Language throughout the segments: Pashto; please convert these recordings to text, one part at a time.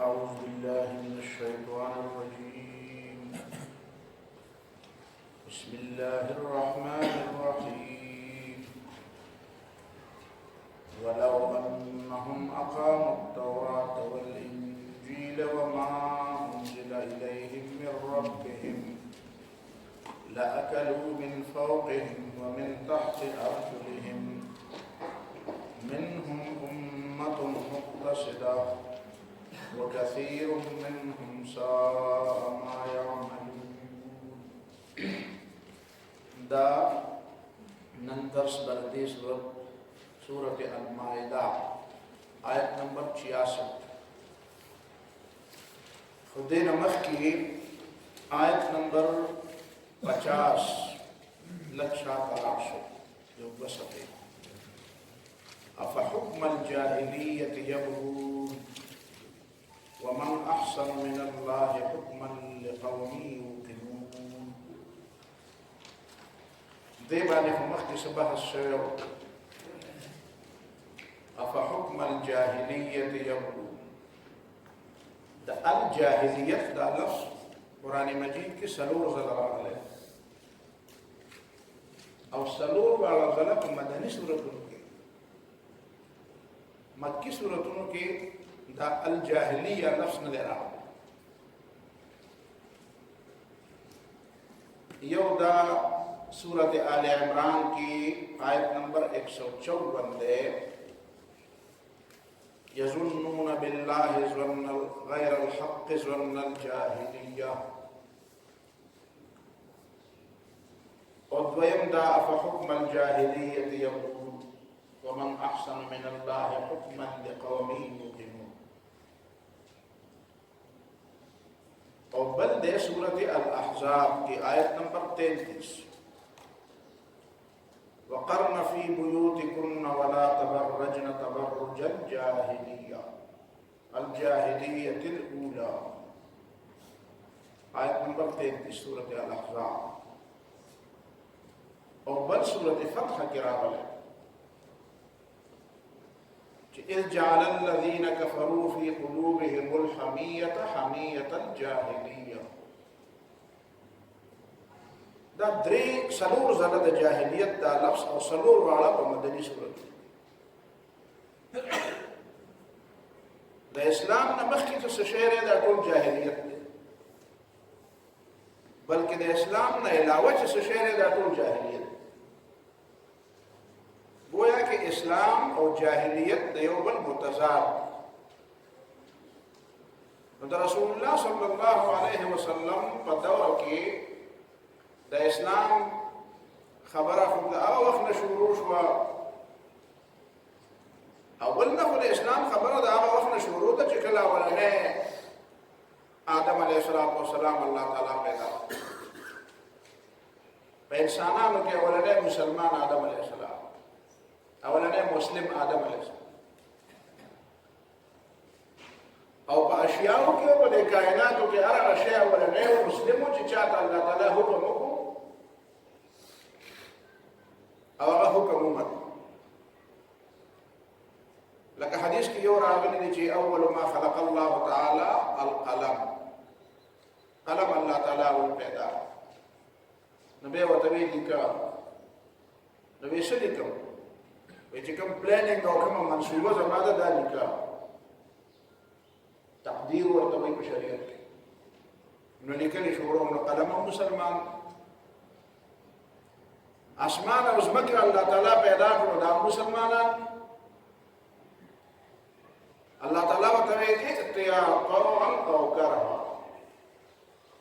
أعوذ بالله من الشيطان الرجيم. بسم الله الرحمن الرحيم. ولو أنهم أقاموا التوراة والإنجيل وما أنزل إليهم من ربهم لأكلوا من فوقهم ومن تحت أرجلهم منهم أمة مقتصدة وكثير منهم ساء ما يعملون. دا نندرس بردی سورة المائدہ آیت نمبر 66. خدے نمخ کی آیت نمبر 50 لکشا تلاشو جو بسطے أفحكم الجاهلية يبغون ومن أحسن من الله حكما لقوم يوقنون. ديباني في مختي سبه الشير أفحكم الجاهلية يبغون. دا الجاهلية دا لفظ قرآن مجيد کی سلور زلرا علیہ او سلور والا زلق مدنی سورتوں کے مکی سورتوں کے دا الجاہلیہ لفظ نہ لے رہا. یو دا سورت آل عمران کی آیت نمبر 154 دے یظنون باللہ ظن غیر الحق ظن الجاہلیہ. ودویم دا افحکم الجاہلیت یبغون ومن احسن من اللہ حکما لقوم یوقنون. اور بل دے سورت الاحزاب کی آیت نمبر 33 وقرن فی بیوتکن ولا تبرجن تبرج الجاہلیت الاولی. آیت نمبر 33 سورت الاحزاب. اور بل سورت فتح کی راول ہے إذ جعل الذين كفروا في قلوبهم الحمية حمية الجاهلية. دا دري سلور زنه د جاهلیت دا لفظ او سلور والا په مدني صورت د اسلام نه مخکې څه شعر دا ټول جاهلیت دی، بلکې د اسلام نه علاوه څه شعر دا ټول جاهلیت. گویا کہ اسلام اور جاہلیت دیوبل متضاد. رسول اللہ صلی اللہ علیہ وسلم پر دور کی دا اسلام خبرہ خود او وقت شروع شوا اول نفل اسلام خبرہ دا او وقت شروع دا چکلا ولنے آدم علیہ السلام اللہ تعالیٰ پیدا پہ انسانانو کے ولنے مسلمان آدم علیہ السلام اولا مسلم آدم علیہ السلام او پا اشیاؤ کیوں پا دے کائناتو کے ارغ اشیاء اولا مسلمو چی چاہتا اللہ تعالیٰ حکمو کو او اغا حکمو مد لکہ حدیث کی یور آگنی دی چی اول ما خلق اللہ تعالی القلم. قلم اللہ تعالیٰ اول پیدا نبی و طبیل لکا نبی سے لکا ویچی کم پلاننگ او کم منصوبہ زمادہ دا لکا تقدیر ورطوی پر شریعت کی انہوں لکلی شوروں نے قلم و مسلمان آسمان او زمکر اللہ تعالیٰ پیدا کرو دا مسلمانا اللہ تعالیٰ وطوی اتیا طوعا او کرها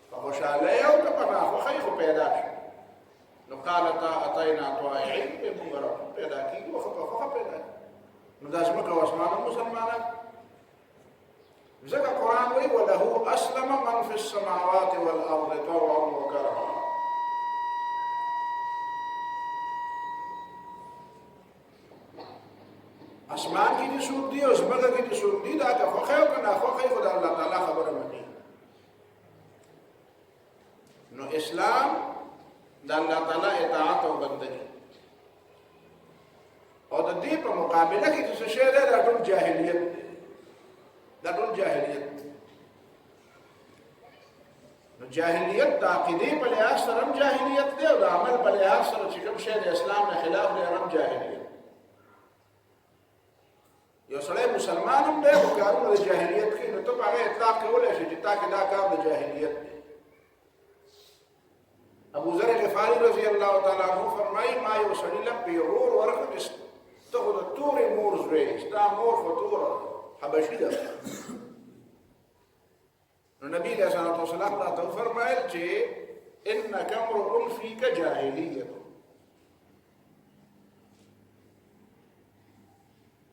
فخوشالے او کپنا فخیخو پیدا شو قالتا اتینا طائعین بے منگرہ پیدا کی وخفا پیدا کی ندازمک و اسمان مسلمانا. ذکر قرآن وی وَلَهُ أَسْلَمَ مَنْ فِي السَّمَاوَاتِ وَالْأَرْضِ طَوْعًا وَكَرْهًا. اسمان کی دی سوک دی اور زمکہ کی دی سوک دی دا کہ خوخیو کنا خوخی خدا اللہ تعالیٰ خبر منی. نو اسلام دا اللہ تعالیٰ اطاعت و بندگی اور دی په مقابله کې چې شی دی دا ټول جاهلیت دی، دا ټول جاهلیت. جاهلیت د عقیدې په لحاظ سره هم جاهلیت دی او د عمل په لحاظ سره چې کوم شی د اسلام نه خلاف دی هم جاهلیت. یو سړی مسلمان هم دی او کارونه د جاهلیت کوي، نو ته په هغه اطلاق کولی شې چې تا کې دا کار د جاهلیت دی. ابو ذر غفاری رضی الله تعالی عنہ فرمایي ما یو سړي له پیغور ورکړ چې ته خو د تورې مور زوی یې، ستا مور خو توره حبشي ده. نو نبی علیہ الصلوۃ والسلام راته فرمایل چې انک امرؤ فیک جاهلیه،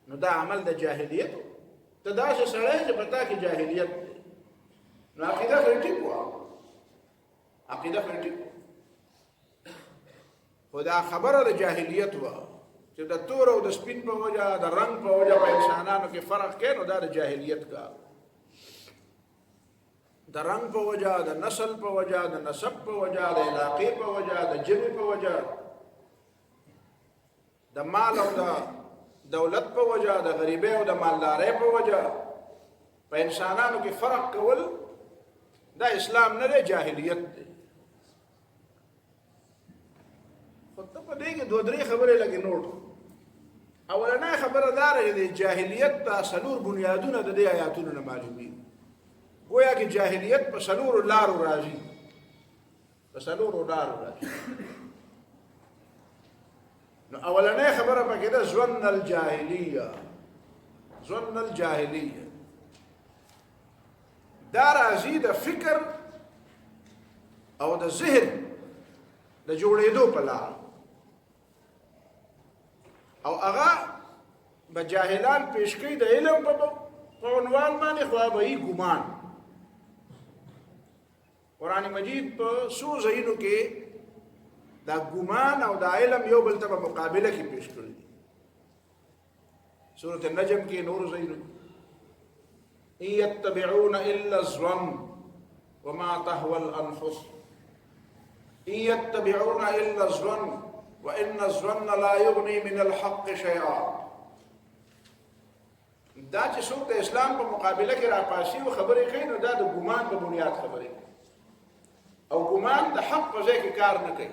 نو دا عمل د جاهلیت ته داسې سړی چې په تا کې جاهلیت دی. نو عقیده خو یې ټیک وه، عقیده خو یې ټیک وه، خو دا خبره د جاهلیت وه چې د تور او د سپین په وجه د رنګ په وجه په انسانانو کې فرق کوي، نو دا د جاهلیت کار. د رنگ په وجه، د نسل په وجه، د نسب په وجه، د علاقې په وجه، د ژبې په وجه، د مال او د دولت په وجه، د غریبۍ او د مالدارۍ په وجه په انسانانو کې فرق کول دا اسلام نه دی، جاهلیت دی. خو ته په دې کې دوه درې خبرې لږې نوټ. اولنۍ خبره دا ده چې د جاهلیت دا څلور بنیادونه د دې آیاتونو نه معلومېږي. گویا کہ جاہلیت پا سلور لارو راضی، پا سلور لارو راضی. نو اولنے خبر پا کہتا ظن الجاہلیہ، ظن الجاہلیہ دا راضی دا فکر او دا ذہن دا جوڑے دو پلار او اغا با جاہلان پیشکی دا علم پا عنوان مانے خواه با ای گمان. قرآن مجید په څو ځایونو کې دا ګمان او دا علم یو بل ته په مقابله کې پیش کړی دي. سورۃ النجم کې نور ځایونه ان يتبعون الا الظن وما تهوى الانفس ان يتبعون الا الظن وان الظن لا يغني من الحق شيئا. دا چې څوک د اسلام په مقابله کې راپاسي او خبرې کوي، نو دا د ګمان په بنیاد خبرې کوي او ګمان د حق په ځای کې کار نه کوي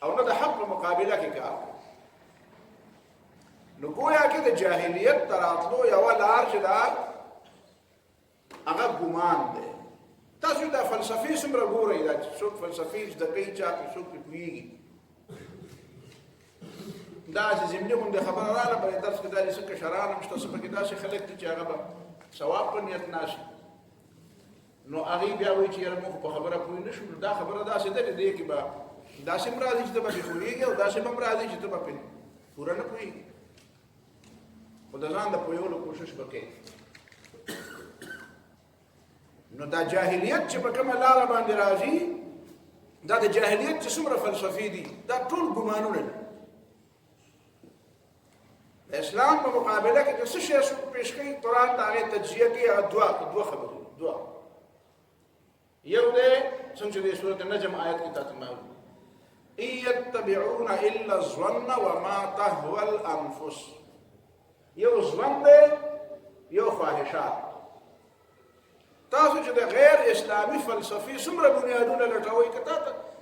او نه د حق په مقابله کې کار کوي. نو گویا کې د جاهلیت تر راتلو یوه لار چې دا هغه ګمان دی. تاسو دا فلسفې څومره ګورئ، دا چې څوک فلسفې زده کوي، چا پرې څوک پرې پوهېږي. دا چې ضمني غوندې خبره راغله په دې درس کې، دا څه کشران هم شته، څه پکې داسې خلک دي چې هغه به ثواب په نیت ناشي، نو هغې بیا وایي چې یاره موږ په خبره پوه نه شو. دا خبره داسې ده چې دې کې به داسې هم راځي چې ته به پرې پوهېږې او داسې هم راځي چې ته به پرې پوره نه پوهېږې، خو د ځان د پوهېولو کوشش به کوې. نو دا جاهلیت چې په کومه لاره باندې راځي، دا د جاهلیت چې څومره فلسفې دي دا ټول ګمانونه دي. د اسلام په مقابله کې چې څه شی څوک پیش کوي، قرآن د هغې تجزیه کوي. هغه دوه خبرې، دوه. یو دی څنګه چې د سورۃ النجم آیت کې تاسو معلوم ان يتبعون الا الظن وما تهوى الانفس. یو ظن دی، یو خواهشات. تاسو چې د غیر اسلامي فلسفي څومره بنیادونه لټوئ،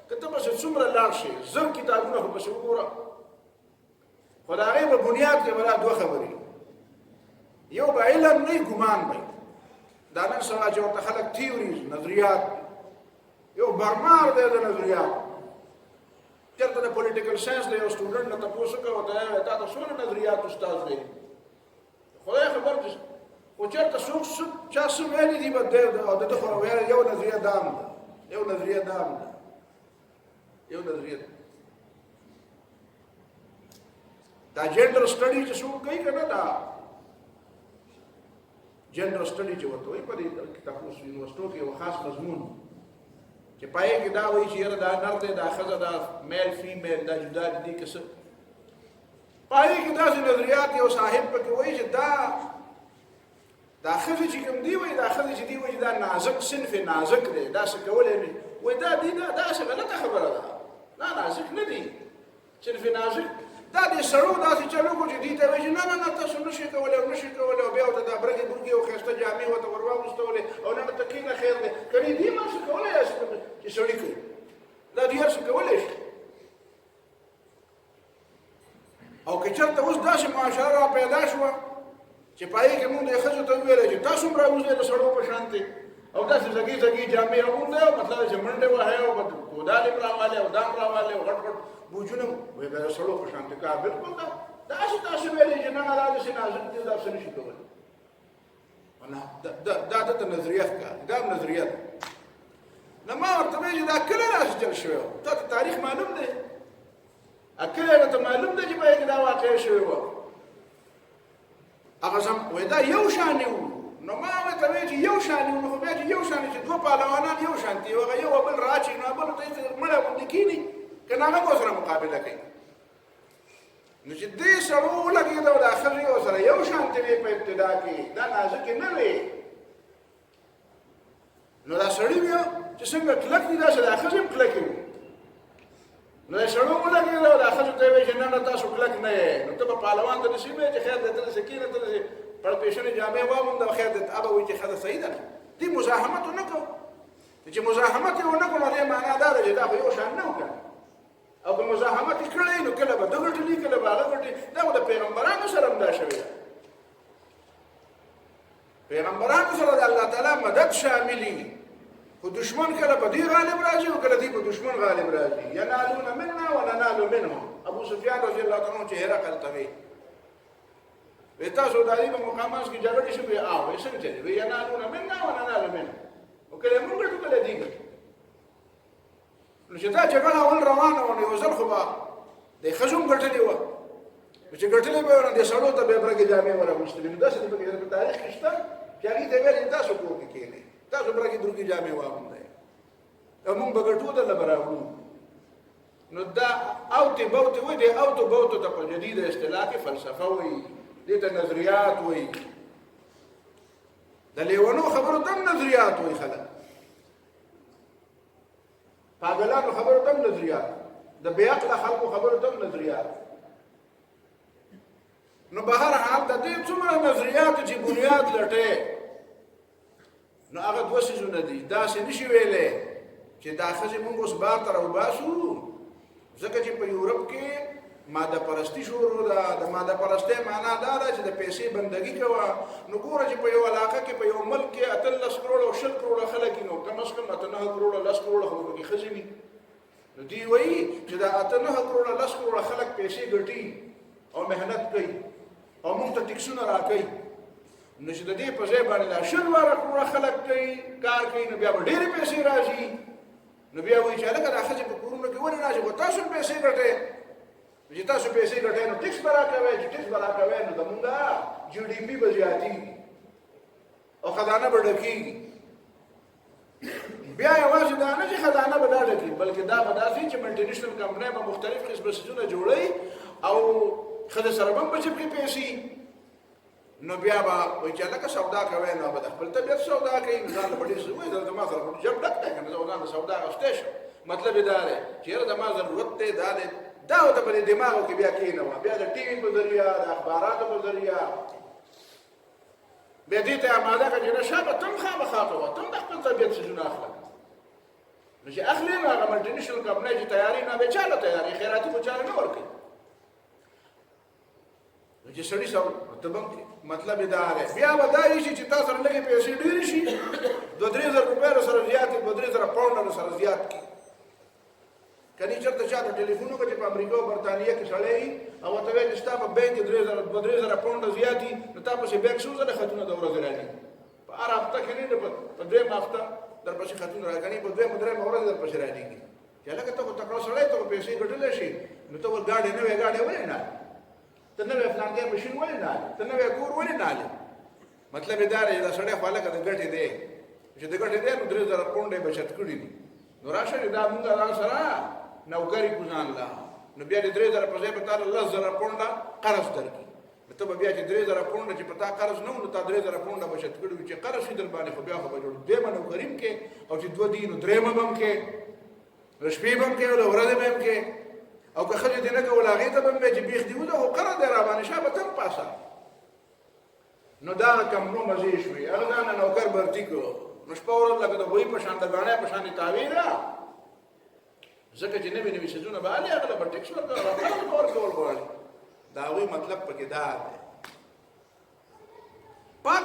که ته بس څومره لاړ شئ، زر کتابونه خو پسې وګوره، خو د هغې په بنیاد کې به دا دوه خبرې، یو به علم نه ګمان به دا نن سبا چې ورته خلک تیوریز نظریات، یو برمار دی د نظریات. چېرته د پولیټیکل ساینس د یو سټوډنټ نه تپوس وکړه، ورته وایي تا ته څومره نظریات استاد دی، خدای خبر دی. خو چېرته څوک چا څه ویلي دي به او د ده خو ویل یو نظریه دام ده، یو نظریه دام ده، یو نظریه ده. دا جنډر سټډي چې څوک کوي که نه، دا جنډر سټډي چې ورته وایي په دې کتابونو یونیورسټو کې یو خاص مضمون چې پای کې دا وایي چې یاره دا نر دی، دا ښځه، دا میل فیمیل، دا جدا دي که څه. پای کې داسې نظریات یو صاحب پکې وایي چې دا ښځې چې کوم دی وایي، دا ښځې چې دی وایي دا نازک صنف نازک دی، داسې کولی نه وایي، دا دی نه، داسې غلطه خبره ده، دا نازک نه دی، صنف نازک دا دې سړو داسې چلو کو چې دې ته وایي چې نه نه نه تاسو نشئ کولی او نشئ کولی، او بیا ورته دا برګې برګې او ښایسته جامې ورته ور واغوستولې او نه ته کښېنه خیر دی، کنې دې ما څه کولی یاست چې پای کې موږ د ښځو ته ویل چې تاسو هم راوځئ د سړو په شان دي او داسې زګي زګي جامې اغوندئ او مطلب چې منډې وهئ او کودال یې راوالی او دام راوالی او غټ غټ بوجونه وایي د سړو په شان دي که بلکل داسې تاسو ویلې چې نه دا داسې نازک دي داسې نه شي کولی دا دته نظریه ښکاري دا هم نظریه ده نو ما ورته ویل چې دا کله راسجل شوی و تا ته تاریخ معلوم دی کله راته معلوم دی چې په کې دا واقع شوی وه هغه سم وایي دا یو شانې وو نو ما ورته ویل چې یو شانې وو نو خو بیا چې یو شانې چې دوه پهلوانان یو شانتي وو هغه یو بل راچي نو بل ته یې مړه غوندې کښېني که نه هغه ورسره مقابله کوي نو چې دې سړو ولګېده دا ښځې ورسره یو شانتې وې په ابتدا کې دا نازکې نه وې نو دا سړي بیا چې څنګه کلک دي داسې دا ښځې هم کلکې وې نو دا سړو ولګېده دا ښځو ته یې ویل چې نه نه تاسو کلک نه یې نو ته به پهلوان ته نصیب یې چې خیر دی ته داسې کښېنه ته داسې پړپېشنې جامې واغونده خیر دی هغه وایي چې ښځه صحیح ده دې مزاحمت ونه کړو چې مزاحمت یې ونه کړو نو دې معنا دا ده چې دا خو یو شان نه وکړه او که مزاحمت یې کړی نو کله به ده ګټلي کله به هغه ګټي دا خو د پیغمبرانو سره هم دا شوې ده پیغمبرانو سره د الله تعالی مدد شاملي خو دشمن کله په دې غالب راځي او کله دې په دشمن غالب راځي ینالون منا وننال منهم ابو سفیان رضی الله تعالی عنہ چې هرقل ته وی تاسو د دې په مقامات کې جګړې شوې او څنګه چلې وی ینالون منا وننال منهم او کله موږ ټول کله دې نو چې دا جګړه اول روانه وه نو یو ځل خو به د ښځو هم ګټلې وه نو چې ګټلې به وه نو دې سړو ته به یې برګې جامې وراغوستلې نو داسې په تاریخ کې شته چې هغې ته یې ویل تاسو کور کې کښېنئ تاسو برګې درګې جامې واغوندئ او موږ به ګټو درله به راوړو نو دا اوتې بوتې وایي دې اوتو بوتو ته په جدیده اصطلاح کې فلسفه وایي دې ته نظریات وایي د لیونو خبرو ته هم نظریات وایي خلک پاگلانو خبرو تم نظریات د بیعقل خلقو خبرو تم نظریات نو بهر حال د دې څومره نظریات چې بنیاد لټه نو هغه دوه څیزونه دي داسې نشي ویلی چې دا ښځې مونږ اوس بار ته راوباسو ځکه چې په یورپ کې ماده پرستي شروع ده د ماده پرستۍ معنا دا ده چې د پیسې بندګي کوه نو ګوره چې په یو علاقه کې په یو ملک کې 18 کروړه او 20 کروړه خلک نو کم از کم 9 کروړه 10 کروړه خو پکې ښځې وي نو دوی وایي چې دا 9 کروړه 10 کروړه خلک پیسې ګټي او مهنت کوي او موږ ته ټیکسونه راکوي نو چې د دې په ځای باندې دا 100 کروړه خلک کوي کار کوي نو بیا به ډېرې پیسې راځي نو بیا وایي چې هلکه دا ښځې په کورونو کې ولې راځي خو تاسو هم پیسې ګټئ چې تاسو پیسې ګټئ نو ټیکس به راکوئ چې ټیکس به راکوئ نو زمونږ GDP به زیاتېږي او خزانه به ډکېږي بیا یوازې دا نه چې خزانه به دا ډکېږي بلکې دا به داسې چې ملټي نیشنل کمپنۍ به مختلف قسمه څیزونه جوړوي او ښځې سره به هم بچې پکې پیسې نو بیا به وایي چې هلکه سودا کوئ نو به د خپل طبیعت سودا کوي نو ځان له به ډېر څه وایي زما سره خو جب ډک دی که نه زه ځان له سودا اخیستی شم مطلب یې دا دی چې یاره زما ضرورت دی دا دی دا ورته په دې دماغو کې بیا کښېنوه بیا د ټي وي په ذریعه د اخباراتو په ذریعه بیا دې ته اماده کړه چې نه شابه ته هم خامخا کوه ته هم د خپل طبیعت څیزونه اخله نو چې اخلي نو هغه ملټي نیشنل کمپنۍ چې تیاري نه بیا چاله تیاري خیراتي خو چاله نه ورکوي نو چې سړي سره ته به مطلب یې دا دی بیا به دا وي چې تا سره لږې پیسې ډېرې شي 2-3 زره روپۍ سره زیات 2-3 زره پاونډه سره زیات کړي کني چېرته چاته ټلیفون وکړه چې په امریکا او برطانیه کې سړی وي او ورته وایي چې ستا په بینک کې 2-3 زره پاونډه زیات دي نو تا پسې بینک څو ځله خطونه د ورځې راځي په هر هفته کې نه په دویمه هفته در پسې خطونه راځي په دویمه درېیمه ورځ در پسې راځي چې هلکه ته خو تکړه سړی ته خو پیسې ګټلی شي نو ته ور ګاډۍ نوې ګاډۍ ولې نه ته نوې فلانګی مشین ولې نه ته نوې کور ولې نه مطلب یې دا دی دا سړی خو هلکه د ګټې دی چې د ګټې دی نو 3 زره پاونډه یې بچت کړي دي نو راشه دا مونږ ځان سره نوکری ګزان لا نو بیا د 3 زره په ځای به تا 10 زره پاونډه قرض درکړي نو ته به بیا چې 3 زره پاونډه چې په تا قرض نه و نو تا 3 زره پاونډه بچت کړي وي چې قرض شي در باندې خو بیا خو به جوړ دویمه نوکري هم کې او چې 2 دي نو درېیمه به هم کې شپې به هم کې او ورځې به هم کې او که ښځې دې نه کول هغې ته به هم چې بیخ دي وځه خو قرض دی را باندې شابه ته هم پاسه نو دا کم نو مزې شوې هغه ځانه نوکر برتي کړو نو شپه ورځ لکه د بوی په شان د ګاڼۍ په شانې تاوې ده ځکه چې نوي نوي څیزونه به هلې هغه له به ټیکس ورکول غواړي د هغوی مطلب پکې دا دی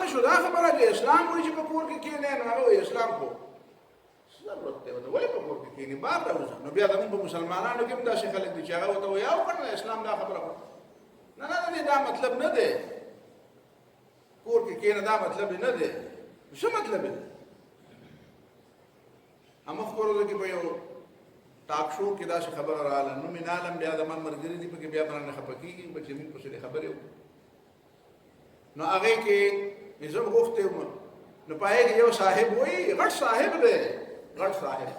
هغه شو دا خبره چې اسلام وایي چې په کور کې کېنه نو هغه اسلام خو ضرورت دی ته وایي په کور کې کېنه بار راوځه نو بیا زموږ په مسلمانانو کې هم داسې خلک دي چې هغه ورته وایي او کنه اسلام دا خبره نه دا مطلب نه دی کور کې کېنه دا مطلب نه دی څه مطلب دی امخ کورو کې په یو ټاک شو کې داسې خبره رااله نو مې نالم بیا زما ملګري دي پکې بیا باندې خپکیږي چې موږ په څه خبرې نو هغه کې زه غوښته وم نو پای کې یو صاحب وایي غټ صاحب دی غټ صاحب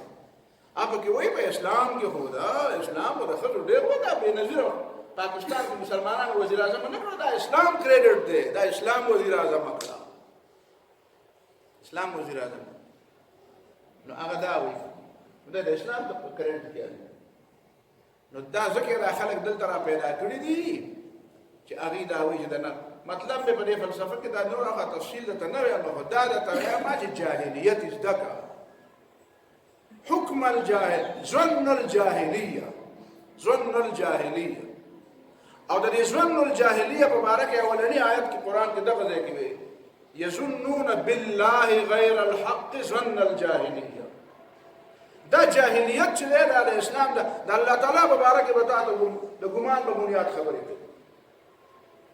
اپ کې وایي په اسلام کې خدا اسلام د خلکو ډېر ودا به نظر پاکستان کې مسلمانانو وزیر اعظم نه کړو دا اسلام کریډټ دی دا اسلام وزیر اعظم کړه اسلام وزیر اعظم نو هغه دا وایي دا د اسلام د کریډټ کې نو دا ځکه دا خلک دلته را پیدا کړی دي چې هغه دا وایي دا نه مطلب به په دې فلسفه کې دا نور هغه تفصیل ته نه وایم خو دا د تغیر ما چې جاهلیت ازدکا حکم الجاهل ظن الجاهلیه او د دې ظن الجاهلیه په اړه کې اولنی آیت کې قران کې دغه ځای کې وي یظنون بالله غیر الحق ظن الجاهلیه دا جاهلیت چې دا د اسلام د الله تعالی په اړه کې وتا د ګمان په بنیاد خبرې کوي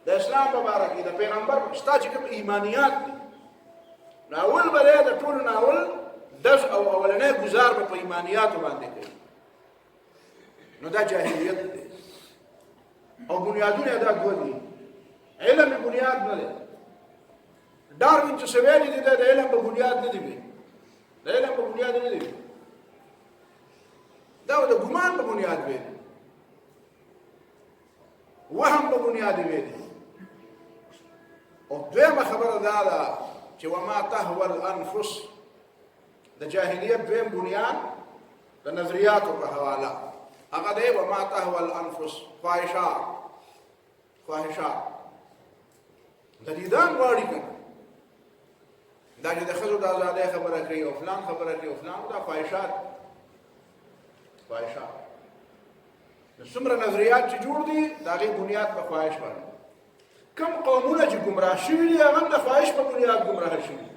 د اسلام مبارک د پیغمبر شتا چې کوم ایمانیات دي ناول بلې د ټول ناول دز او اولنې گزار په ایمانیات باندې کوي نو دا جاهلیت دی او بنیادونه دا دوه دي علم بنیاد نه دی ډاروین چې سویل دي د علم په بنیاد نه دی د علم په بنیاد نه دی دا د ګمان په بنیاد دی وهم په بنیاد دی او دویمه خبره دا ده چې وما تهوى الانفس د جاهلیت دویم بنیاد د نظریاتو په حواله هغه دی وما تهوى الانفس خواهشات د دیدان غواړي کنه دا چې د ښځو د ازادۍ خبره کوي او فلان خبره کوي او فلان دا خواهشات څومره نظریات چې جوړ دي د هغې بنیاد په خواهش باندې کم قومونه چې ګمراه شوي دي هغه هم د خواهش په بنیاد ګمراه شوي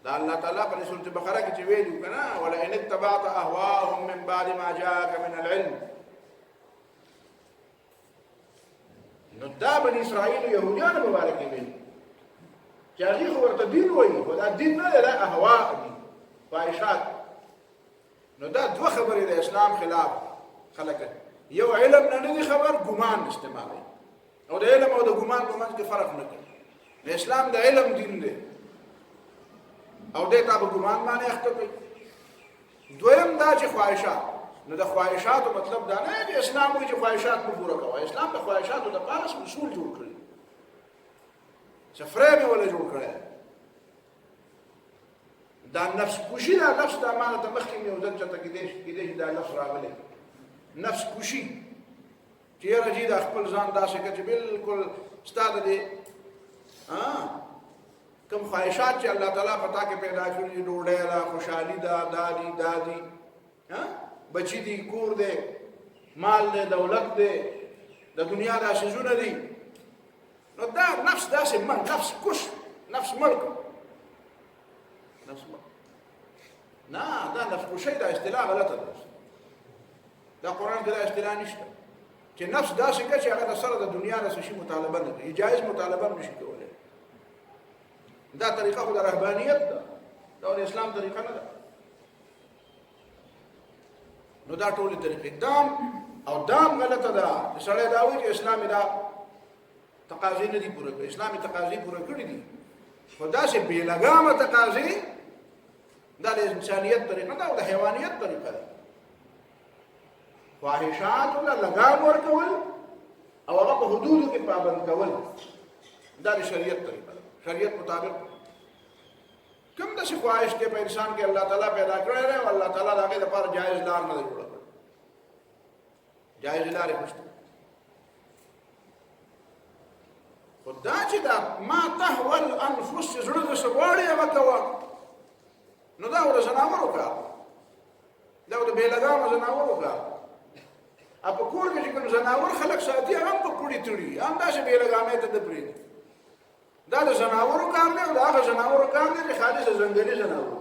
دا الله تعالی په سورة بقره کې چې ویلي که نه ولئن اتبعت اهواءهم من بعد ما جاءك من العلم نو دا بني اسرائیل یهودیانو مبارک ویلي چې هغې خو ورته دین وایي خو دا دین نه دی دا اهوا دي خواهشات نو دا دوه خبرې د اسلام خلاف خلک یو علم نه دی خبر ګمان استعمالوي او د علم او د ګمان په منځ کې فرق نه کوي د اسلام د علم دین دی او دې ته په ګمان باندې اخته کوي دویم دا چې خواهشات نو د خواهشاتو مطلب دا نه دی اسلام وایي چې خواهشات مو پوره کوه اسلام د خواهشاتو د پاره اصول جوړ کړی چې فریم ولا جوړ کړی دا نفس کشي دا نفس د امانت مخکې یو ځل چې کېدې دا نفس راغلی نفس کشي چې یاره جي د خپل ځان داسې که چې بلکل ستا د دې کوم خواهشات چې الله تعالی په تا کې پیدا کړي دي ډوډۍ ده خوشحالي ده دا دي بچي دي کور دی مال دی دولت دی د دنیا دا شیزونه دي نو دا نفس داسې مړ نفس کش نفس مړ نه دا نفس کشي دا اصطلاح غلطه ده دا قرآن کې دا اصطلاح نشته چې نفس داسې که چې هغه د سره د دنیا د څه شي مطالبه نه کوي جایز مطالبه هم نشي کولی دا طریقه خو د رهبانیت ده دا د اسلام طریقه نه ده نو دا ټولې طریقې دام غلطه ده چې سړی دا وایي چې اسلام دا تقاضې نه دي پوره کړي اسلامي تقاضې پوره کړي دي خو داسې بې لګامه تقاضې دا د انسانیت طریقه ده او د حیوانیت طریقه ده خواهشاتو له لګام ورکول او هغه په حدودو کې پابند کول دا د شریعت طریقه ده شریعت مطابق کوم داسې خواهش دی په انسان کې الله تعالی پیدا کړی دی او الله تعالی د هغې لپاره جایز لار نه ده جوړه کړې جایز لارې نشته خو دا چې دا ما تهوى الانفس چې زړه درڅه غواړي هغه کوه نو دا د زناورو کار دا د بې لګامو زناورو کار په کور کې چې کوم زناور خلک ساتي هغه هم په پوړې تړي هم داسې بې لګامۍ ته نه پرېږدي دا د زناورو کار دی او د هغه زناورو کار دی چې خالص ځنګلي زناور.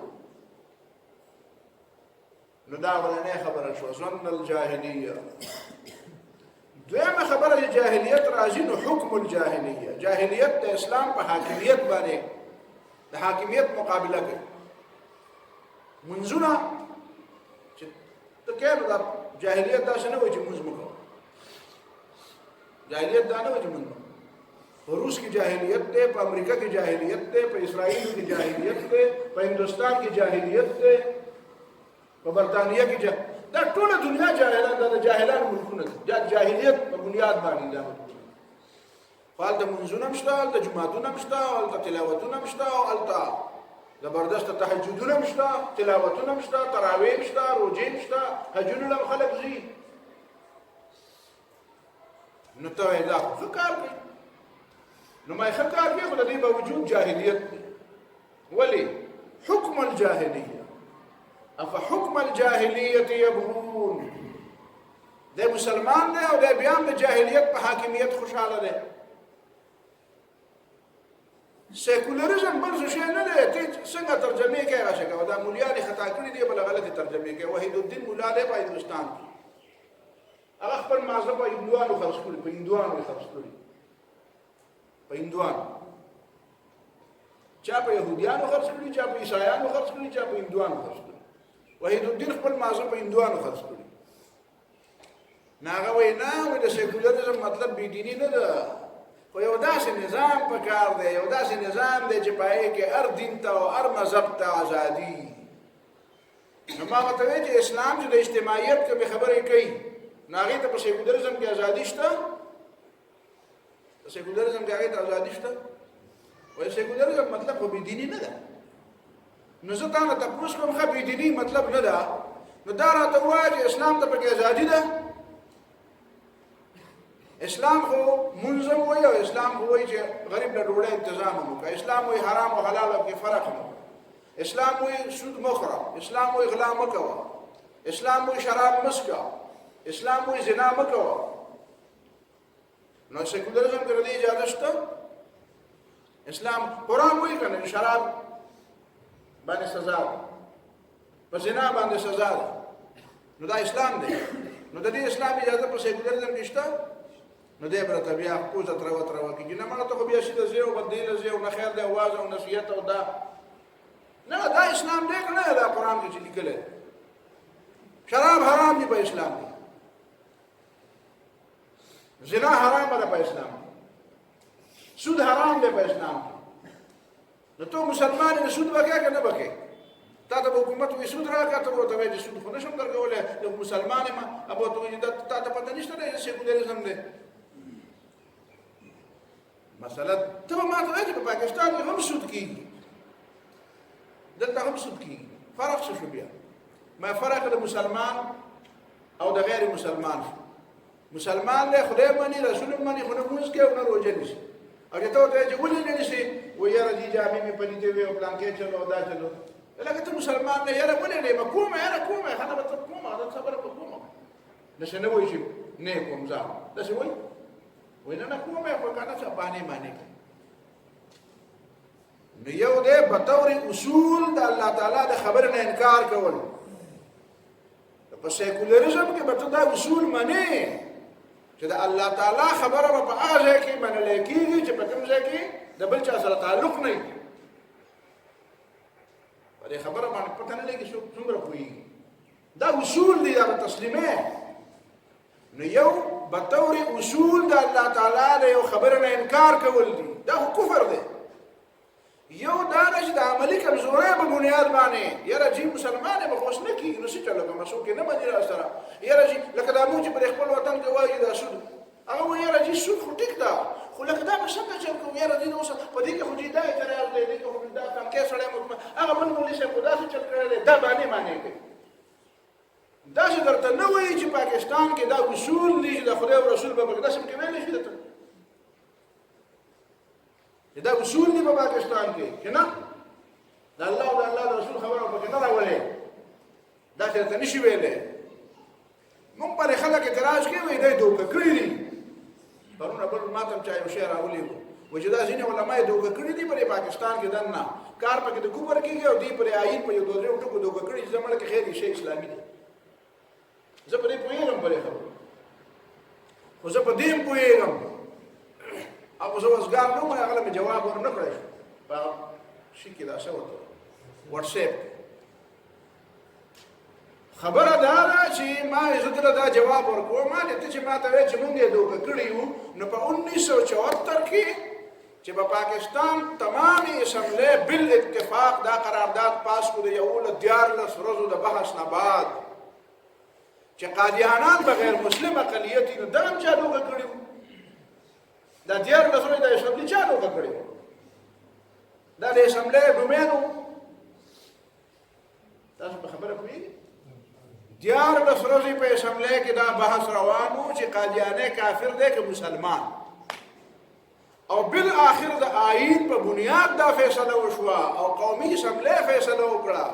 نو دا ولنې خبره شو ظن الجاهلیه. دویمه خبره چې جاهلیت راځي نو حکم الجاهلیه، جاهلیت د اسلام په حاکمیت باندې د حاکمیت مقابله کوي. منځونه چې ته کېنو دا جاهلیت داسې نه وایي چې مونځ مه کوه، جاهلیت دا نه وایي چې مونځ مه کوه. په روس کې جاهلیت دی، په امریکا کې جاهلیت دی، په اسرائیل کې جاهلیت دی، په هندوستان کې جاهلیت دی، په برطانیه کې دا ټوله دنیا جاهلان، دا د جاهلانو ملکونه دي. جاهلیت په بنیاد باندې دا ملکونه. هلته منځونه هم شته، هلته جوماتونه هم شته، هلته تلاوتونه هم شته، هلته زبردسته تهجدونه هم شته، تلاوتونه هم شته، تراویح هم شته، روژې هم شته، حجونو له خلک ځي. نو ته وایې دا خو ښه کار کوي. نو ما یې ښه کار کوي خو د دې باوجود جاهلیت دی. ولې؟ حکم الجاهلیه. افحکم الجاهلیت یبغون. دی مسلمان دی او دی بیا هم د جاهلیت په حاکمیت خوشحاله دی. سیکولرزم بل څه شی نه دی. ته څنګه ترجمې کوې راشه کوه. دا مولیان یې خطا کړي دي، بله غلطې ترجمې کوي. وحید الدین مولا دی په هندوستان کې، هغه خپل مذهب په هندوانو خرڅ کړي، په هندوانو یې خرڅ کړي، په هندوانو. چا په یهودیانو خرڅ کړي، چا په عیسایانو خرڅ کړي، چا په هندوانو خرڅ کړي. وحید الدین خپل مذهب په هندوانو خرڅ کړي. نه هغه وایي نه د سیکولرزم مطلب بېدیني نه ده، خو یو داسې نظام پکار دی، یو داسې نظام دی چې په هغې کې هر دین ته او هر مذهب ته ازادي. نو ما ورته وایي چې اسلام چې د اجتماعیت کومې خبرې کوي نو هغې ته په سیکولرزم کې ازادي شته؟ په سیکولرزم کې هغې ته ازادي شته؟ وایي سیکولرزم مطلب خو بېدیني نه ده. نو زه تا نه تپوس کوم ښه بېدیني مطلب نه ده، نو دا راته ووایه چې اسلام ته پکې ازادي ده. اسلام خو مونځ هم وایي او اسلام خو وایي چې غریب له ډوډۍ انتظام هم وکړه. اسلام وایي حرام او حلال کې فرق هم وکړه. اسلام وایي سود مه خوره. اسلام وایي غلا مه کوه. اسلام وایي شراب مه څښه. اسلام وایي زنا مه کوه. نو سیکولرزم کې د دې اجازه شته؟ اسلام قرآن وایي که نه شراب باندې سزا ده، په زنا باندې سزا ده. نو دا اسلام دی. نو د دې اسلام اجازه په سیکولرزم کې شته؟ نو دی به راته بیا پوزه تروه کېږي. نه مړه ته خو بیا سیده ځې او بدې له ځې او نه خیر دی او واز او نصیحت او دا نه، دا اسلام دی که نه دا قرآن کې چې لیکلی شراب حرام دی په اسلام کې، زنا حرام ده په اسلام کې، سود حرام دی په اسلام کې. نو ته مسلمان یې سود به کوې که نه به کوې؟ تا ته به حکومت وایي سود راکړه، ته به ورته وایې چې سود خو نه شم درکولی، زه مسلمان یم. به ورته وایي تا ته پته نشته دی سیکولرزم دی. مثلا ته به ما ته وایې چې په پاکستان کې هم سود کېږي، دلته هم سود کېږي. فرق څه شو بیا؟ ما فرق د مسلمان او د غیر مسلمان شو. مسلمان دی خدای مني رسول مني خو نه لمونځ کوي او نه روژه نیسي. او چې ته ورته وایې چې ولې نه نیسې؟ وایي یاره دې جامې مې پلیتې وې او پلانکې چلو او دا چلو. لکه ته مسلمان نه یاره ولې نه به کومه یاره کومه ښه به ته کومه دا خبره به کومه داسې نه وایي چې نه کوم ځه داسې وایي وایي نه کومه خو که نه څه بانې مانې کوي. نو یو دی بطور اصول د الله تعالی د خبر نه انکار کول. په سیکولرزم کې به ته دا اصول منې چې د الله تعالی خبره به په هغه ځای کې منلی کېږي چې په کوم ځای کې د بل چا سره تعلق نه وي. په دې خبره باندې پته نه لګي څومره پوهېږي. دا اصول دي دا به تسلیمې. نو یو بطور اصول د الله تعالی د یو خبره نه انکار کول دي، دا خو کفر دی. یو دا ده چې د عملي کمزورۍ په بنیاد باندې یاره جي مسلمان یم خو اوس نه کېږي نو څه چلو کومه څوک یې نه مني راسره. یاره جي لکه دا موږ چې پر خپل وطن کې وایي دا سود، هغه وایي یاره جي سود خو ټیک ده خو لکه دا به څنګه چل کوو؟ یاره دې اوس په دې کې خو جي دا اعتراض دی، دې کې خو دا تنکۍ سړی مطمئن هغه بل مولي صاحب خو داسې چل کړی دی، دا بانې مانې کوي. داسې درته نه وایي چې پاکستان کې دا اصول دي چې د خدای او رسول به داسې پکې ویلی شي درته چې دا اصول دي په پاکستان کې چې نه د الله او د الله د رسول خبره پکې نه راولې، داسې درته نه شي ویلی. مونږ پرې خلک اعتراض کوي وایي دی دوکه کړي دي. پرونه بل ما ته چا یو شی راولي و وجه دا ځینې علما یې دوکه کړي دي په پاکستان کې دننه کار پکې د کوبر کېږي او دوی پر آیین په یو دوه درې ټکو دوکه کړي چې زموږ کې خیر شي اسلامي دي. زه په دې پوهېږم پرې خبرې خو زه په دې هم پوهېږم او زه وزګار نه وم هغه مې جواب ورنه کړی په شي کې دا څه ورته واتساپ خبره دا ده چې ما زه ته دا جواب ورکوم ما ته چې ما ته وایي چې مونږ یې دوکه کړي وو نو په 1974 کې چې په پاکستان تمامي اسمبلی بل اتفاق دا قرارداد پاس کړو د 11 ورځو د بحث نه بعد چې قادیانان بغیر مسلم اقلیت نو دا هم چا دوکه کړي وو دا 11 ورځې د اسمبلی چا دوکه کړي وو دا د اسمبلی ډومینو تاسو په خبره پوهېږئ 11 ورځې په اسمبلی کې دا بحث روان و چې قادیانی کافر دی که مسلمان او بالاخر د آیین په بنیاد دا فیصله وشوه او قومي اسمبلی فیصله وکړه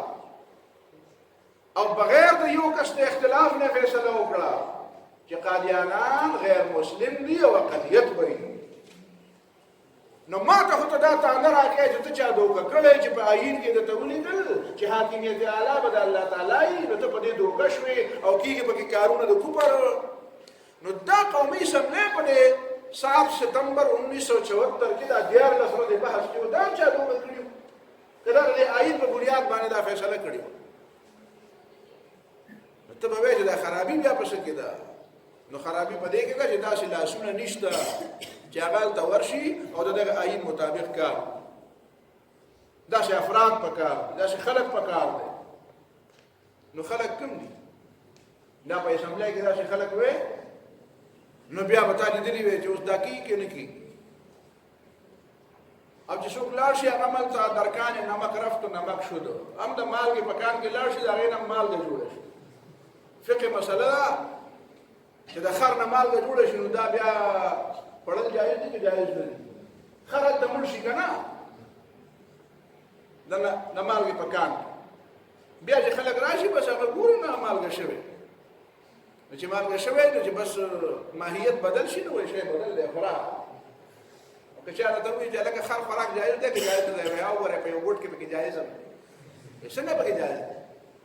او بغیر د یو کس د اختلاف نه فیصله وکړه چې قادیانان غیر مسلم دي او اقلیت وي. نو ما ته خو ته دا تانه راکړی چې ته چا دوکه کړی چې په آیین کې درته ولیکل چې حاکمیت اعلی به د الله تعالی وي نو ته په دې دوکه شوې او کېږي پکې کارونه د کفر. نو دا قومي اسمبلی په دې 7 ستمبر 1974 کې دا 11 ورځې بحث کې دا چا دوکه کړي که دا د آیین په بنیاد باندې دا فیصله کړې وه نو ته به وایې چې دا خرابي بیا په څه کې ده. نو خرابي په دې کې ده چې داسې لاسونه نشته چې هغه هلته ورشي او د دغه آیین مطابق کار داسې افراد پکار دي داسې خلک پکار دی. نو خلک کوم دي دا په اسمبلی کې داسې خلک وی نو بیا به تا لیدلي وی چې اوس دا کېږي که نه کېږي او چې څوک لاړ شي هغه هملته درکان نمک رفت و نمک شد هم د مالګې په کان کې لاړ شي د هغې نه مالګه جوړه شي. فقه مسله ده چې د خر نه مالګه جوړه شي نو دا بیا خوړل جایز دي که جایز نه دي. خر هلته مړ شي که نه د مالګې په کان بیا چې خلک راشي بس هغه ګوري نه مالګه شوې نو چې مالګه شوی نو چې بس ماهیت بدل شي نو وایي شی بدل دی خوراک او که چا راته ووایي چې هلکه خر خوراک جایز دی که جایز نه دی وایي وګورئ په یو ګوټ کې پکې جایز هم دی څنګه پکې جایز دی.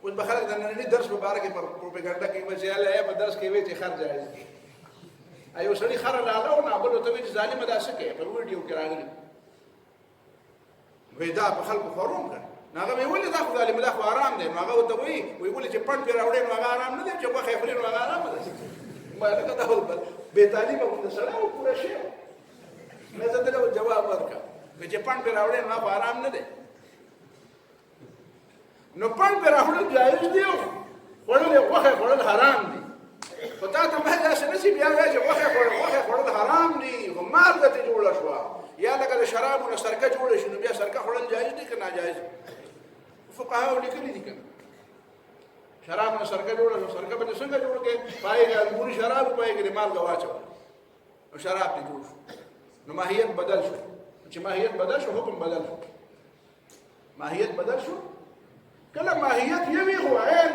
اوس به خلک د ننني درس په باره کې پروپیګنډه کوي بس یاله په درس کې وایي چې خر جایز دی. یو سړي خر لاله او نابل ورته وایي چې ظالمه دا څه کوې په ویډیو کې راغلي وایي دا په خلکو خوروم کړه نو هغه وایي ولې دا خو ظالمه دا خو آرام دی. نو هغه ورته وایي ولې چې پټ پرې راوړې نو هغه آرام نه دی چې غوښه یې خورې نو هغه ارامه ده. ما لکه دا بې تعلیمه غوندې سړی و پوره شی مې زه دغه جواب ورکړه چې پټ پرې راوړې نو هغه آرام نه دی. نو پټ پرې راوړل جایز دی خوړل یې غوښه خوړل حرام دي خو تا ته باید داسې نه شي بیا وایي چې غوښه خوړل حرام دي خو مالګه ترې جوړه شوه یا لکه د شرابو نه سرکه جوړه شي نو بیا سرکه خوړل جایز دي که ناجایز. فقهاو لیکلي دي که نه شراب نه سرکه جوړه شوه سرکه به دې څنګه جوړ کړې پای کې انګوري شراب پای کې دې مالګه واچوه نو شراب دې جوړ شو نو ماهیت بدل شو. چې ماهیت بدل شو حکم بدل شو. ماهیت بدل شو کله ماهیت یو وي خو عین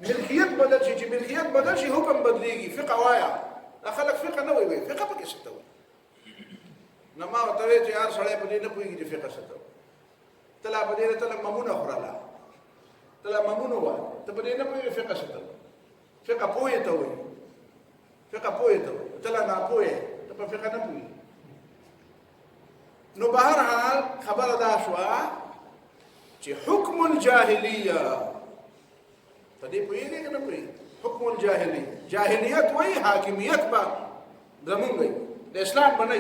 ملکیت بدل شي چې ملکیت بدل شي حکم بدلیږي. فقه وایه دا خلک فقه نه وایي فقه پکې څه ته وایي. نو ما ورته وایي چې هر سړی په دې نه پوهېږي چې فقه څه ته وایي. ته لا په دې ته لا ممونه خوړله ته لا ممونه وایه ته په دې نه پوهېږي فقه څه ته وایي. فقه پوهې ته وایي فقه پوهې ته وایي ته لا ناپوهې ته په فقه نه پوهېږي. نو بهرحال خبره دا شوه چې حکم الجاهلیه په دې پوهېږي که نه پوهېږي. حکم الجاهلیه جاهلیت وایي حاکمیت به زمونږ وي د اسلام به نه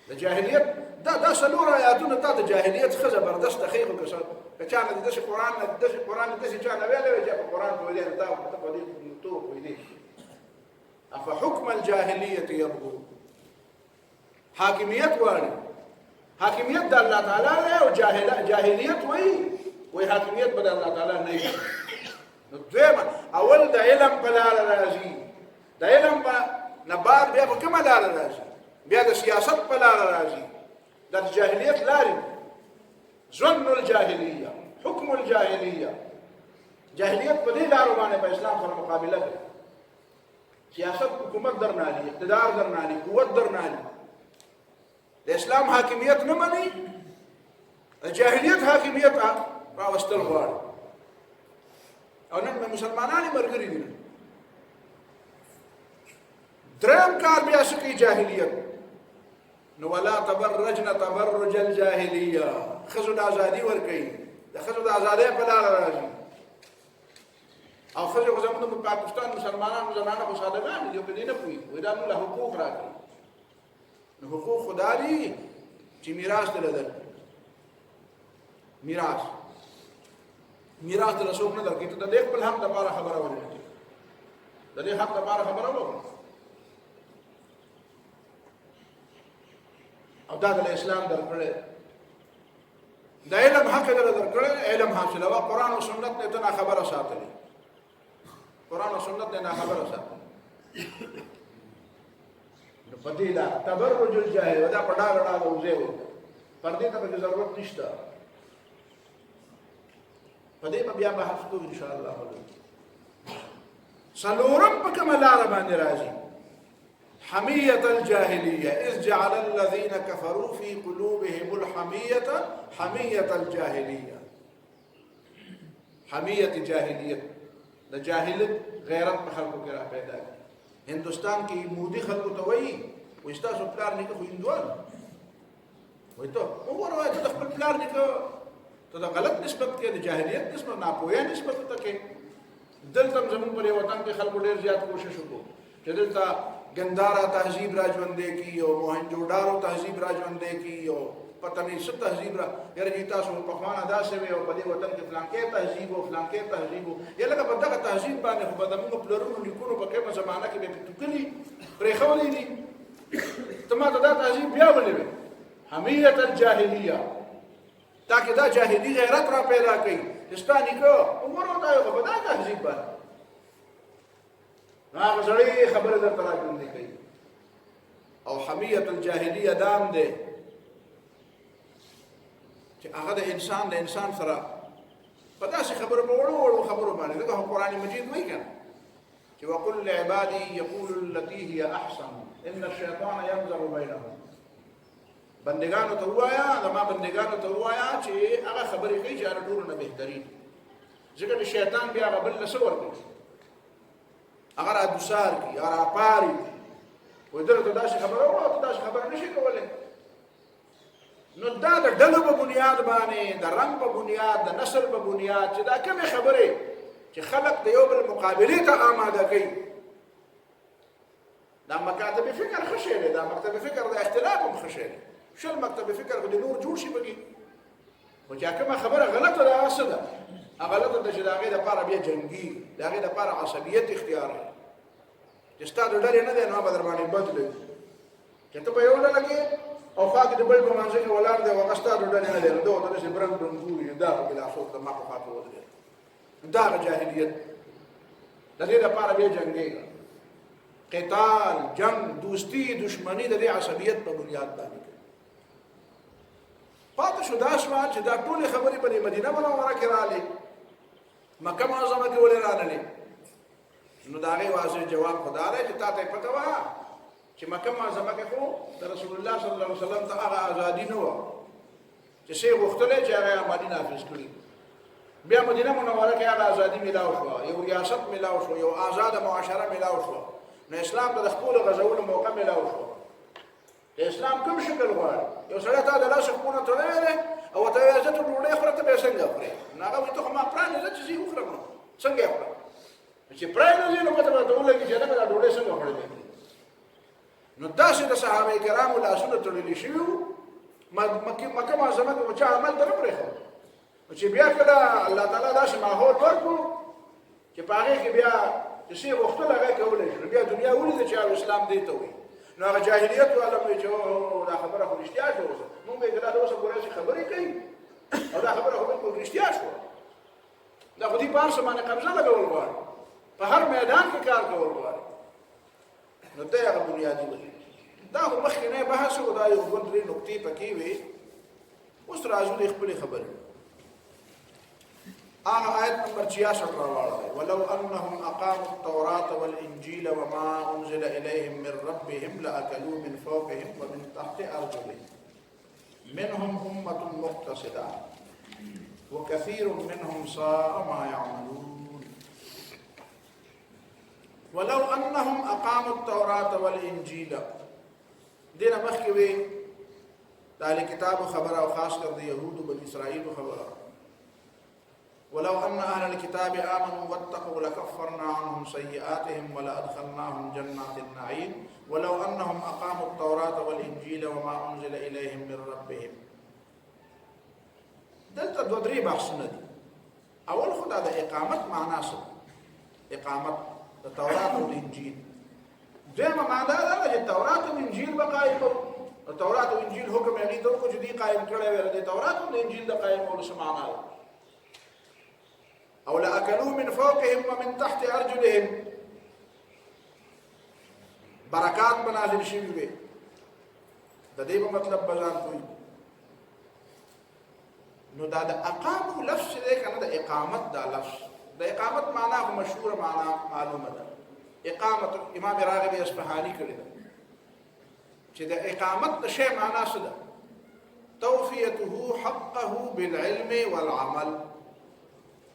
د جاهلیت دا څلور آیاتونه تا د جاهلیت ښه زبردست ښیي خو که چا نه د داسې قرآن نه داسې چا نه ویلی وی چې په قرآن پوهېدی نو تا ته په دې تو پوهېدی. افحکم الجاهلیت یبغون حاکمیت غواړي حاکمیت د الله تعالی دی او جاهلیت وایي حاکمیت به د الله تعالی نه وي. نو دویمه اول د علم په لاره راځي د علم نه بعد بیا په کومه لاره راځي بیا د سیاست په لاره راځي د جاهلیت لارې ظن الجاهلیه حکم الجاهلیه جاهلیت په دې لارو باندې په اسلام سره مقابله کوي. سیاست حکومت درنالي اقتدار درنالي قوت درنالي د اسلام حاکمیت نه مني د جاهلیت حاکمیت راوستل غواړي او نن مسلمانان مرګري دي درم کار بیا شکی جاهلیت نو ولا تبرجن تبرج الجاهلیه خزو د ازادي ور کوي د خزو د ازادۍ په لار راځي او خزو زموږ د پاکستان مسلمانانو زنانه خو سادهګان دي په دې نه پوي وای دا موږ له حقوق راکړي نو حقوق خدا دي چې میراث دلته میراث د رسول نه درکې ته د دې خپل حق د بار خبره ورته د دې حق د بار خبره ورته او دا د اسلام درکړل د علم حق درکړل علم حاصله وا قران او سنت نه ته خبره ساتلې قران او سنت نه خبره ساتلې نو پدې دا تبرج الجاهل دا پډا غړا وځي پردې ته به ضرورت نشته پدې په بیا بحث کوو ان شاء الله سلورم په کومه لار باندې راځي حمية الجاهلية إذ جعل الذين كفروا في قلوبهم حمية الجاهلية حمية جاهلية دا جاهلت غیرت په خلکو کې را پیدا کی هندوستان کې مودي خلکو ته وایي وستا سو پلار نه خو هندوان وای ته وګوره ته خپل پلار نه ته دا غلط نسبت کې د جاهلیت نسبت ناپوهه نسبت ته کې دلته زمون په وطن کې خلکو ډېر زیات کوشش وکړو چې دلته گندارا تهذیب راځوندې کی او موهنجوډارو تهذیب راځوندې کی او پته نه ست تهذیب را یره چې تاسو په خوانه داسې وي او په دې وطن کې فلان کې تهذیب او فلان کې تهذیب یا لکه په دغه تهذیب باندې خو به د موږ پلرونو لیکونو په کومه زمانہ کې به ټکلي پرې خولې دي تمه دا تهذیب بیا ولې حمیت الجاهلیه تاکي دا جاهلی غیرت را پیدا کړي استانی کو وګورو دا یو په دا تهذیب باندې هغه ځړې خبره در تراجم کوي او حمیت الجاهلیه دام ده چې هغه د انسان سره په داسې خبرو وړو خبرو باندې دغه قرآن مجید وایي کنه چې وقل لعبادي يقول التي هي احسن ان الشيطان ينزغ بينهم بندگانو ته وایا زما بندگانو ته وایا چې هغه خبرې کوي چې هغه ټول نه بهترین ځکه چې شیطان بیا هغه بل څه ورکوي هغه را دوسار کی هغه پاری وې درته داسې خبره وره ته داسې خبره نشي کولای نو دا د ډلو په بنیاد باندې د رنګ په بنیاد د نسل په بنیاد چې دا کومه خبره چې خلق د یو بل مقابله ته آماده کوي دا مکاتب فکر خشيله دا مکتب فکر د اختلاف هم خشيله شل مکتب فکر د نور جوړ شي بګي او چې کومه خبره غلطه ده اسده غلطه ده چې دا غي د لپاره بیا جنگي دا غي د لپاره عصبیت اختیار چې ستاسو ډلې نه ده نو به در باندې بدلې چې ته په یو ډول کې او خاطر د بل په منځ کې ولار دی او ستاسو ډلې نه ده نو دا چې برند دنګوري دا بلا صوت د ما په خاطر ودرې دا جاهلیت د دې لپاره بیا جنگي قتال جنگ دوستی دشمنی د عصبیت په بنیاد باندې پاتې شو دا سوال چې دا ټول خبرې په مدینه منوره کې رااله مکه معظمه کې ولې رااله نو دا غي واضح جواب خدا دی چې تاسو پته وا چې مکه معظمه کې خو د رسول الله صلی الله علیه وسلم ته هغه ازادي نه و چې شی وختلې چې هغه مدینه نافذ کړی بیا مدینه منوره کې هغه ازادي ملاو شو یو ریاست ملاو شو یو آزاد معاشره ملاو شو نو اسلام د خپل غزولو موقع ملاو شو اسلام کوم شکل غواړي یو سره تا د لاس خپونه تړلې او ته یې ځته ډوډۍ خورته به څنګه خوري ناغه وي ته ما پرانه چې زی وخورم څنګه خورم چې پرانه زی نو ته به ډوډۍ کې چې دا ډوډۍ څنګه خوري نو داسې د صحابه کرامو لاسونه تړلې شي مکه معظمه کې چې عمل درې پرې خو چې بیا کله الله تعالی داسې ماحول ورکو چې پاره کې بیا چې شی وخت لږه کولای شي بیا دنیا ولې چې اسلام دی ته وي نو هغه جاهلیت ولا مې چې دا خبره خو رښتیا شو موږ به دا اوس ګورې خبرې کوي او دا خبره خو بالکل رښتیا شو دا خو دې پارس باندې قبضه لګول غواړي په هر میدان کې کار کول غواړي نو دا هغه بنیادی دی دا خو مخکې نه بحث او دا یو ګوند لري نقطې پکې وي اوس راځو د خپل خبرې آية نمبر 66 راوړل ولو انهم اقاموا التوراة والانجيل وما انزل اليهم من ربهم لاكلوا من فوقهم ومن تحت ارجلهم منهم امة مقتصدة وكثير منهم ساء ما يعملون. ولو انهم اقاموا التوراة والانجيل دينا مخکوي دا کتاب خبره او خاص کر د يهود بن اسرائيل خبره. ولو ان اهل الكتاب امنوا واتقوا لكفرنا عنهم سيئاتهم ولادخلناهم جنات النعيم ولو انهم اقاموا التوراة والانجيل وما انزل اليهم من ربهم. دلته دوه درې بحثونه دي. اول خدای د اقامت معنا څه؟ اقامت د تورات او انجیل. دغه معنا دا ده چې تورات او انجیل بقای کو. تورات او انجیل حکم یې ته کو چې دی قائم کړی وي. د تورات او انجیل د قائم کولو څه معنا ده؟ او لاكلوا من فوقهم ومن تحت ارجلهم. برکات بنازل شوی وي. د دې په مطلب بیان کوي. نو دا د اقامو لفظ دی کنه د اقامت دا لفظ. د اقامت معنا مشهور معنا معلومه ده. اقامت امام راغب اصفهاني کړی ده چې د اقامت د شی معنا څه ده؟ توفیته حقه بالعلم والعمل.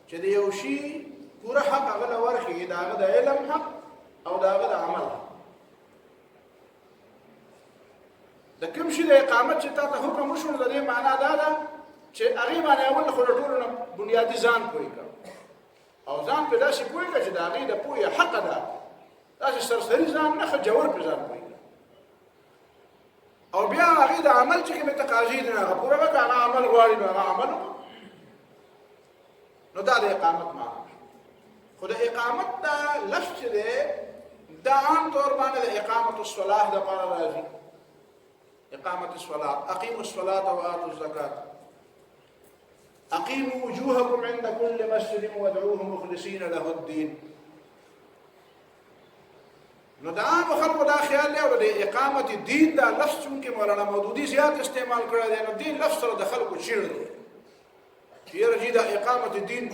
چې د یو شی پوره حق هغه ورکړي دا هغه د علم حق او دا هغه د عمل حق. د کوم شي د اقامت چې تاسو حکم وشو د دې معنا دا ده چې هغه باندې اول خو ټول بنیادی ځان کوي او ځان په داسې کوي چې دا هغه د پوهه حق ده. داسې سرسری ځان نه خجور په ځان کوي او بیا هغه د عمل چې کوم تقاضې دي هغه پوره هغه عمل غواړي نو هغه عمل نو دا د اقامت معنا. خو د اقامت دا لفظ دی دا عام طور باندې د اقامت الصلاه د لپاره راځي. اقامت الصلاه اقيموا الصلاه واتوا الزكاه اقيموا وجوهكم عند كل مسجد وادعوه مخلصين له الدين. نو دا عام خلکو دا خیال دی او د اقامت دین دا لفظ چونکې مولانا مودودي زیات استعمال کړی دی نو دین لفظ سره د خلکو چیړ دی چې یره دا اقامت دین